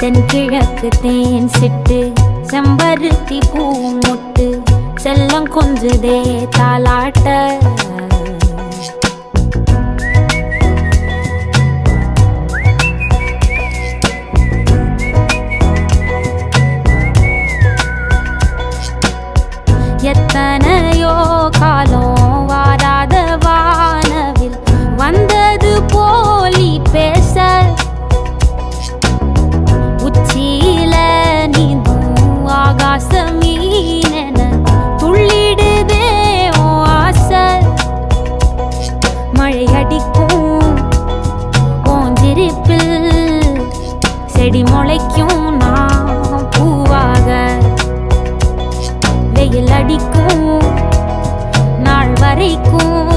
தென்கிழக்கு தேன் சிட்டு செம்பருத்தி பூ முட்டு செல்லம் கொஞ்சுதே தாலாட்ட எத்தனையோ காலம் வாராத வானவில் வந்தது போலி பேச உச்சியில நீந்தும் ஆகாச மீனென துள்ளிடுதே உன் ஆசை மழை அடிக்கும் ஓஞ்சிருப்பில் செடி முளைக்கும் நான் பூவாக வெயில் அடிக்கும் நாள் வரைக்கும்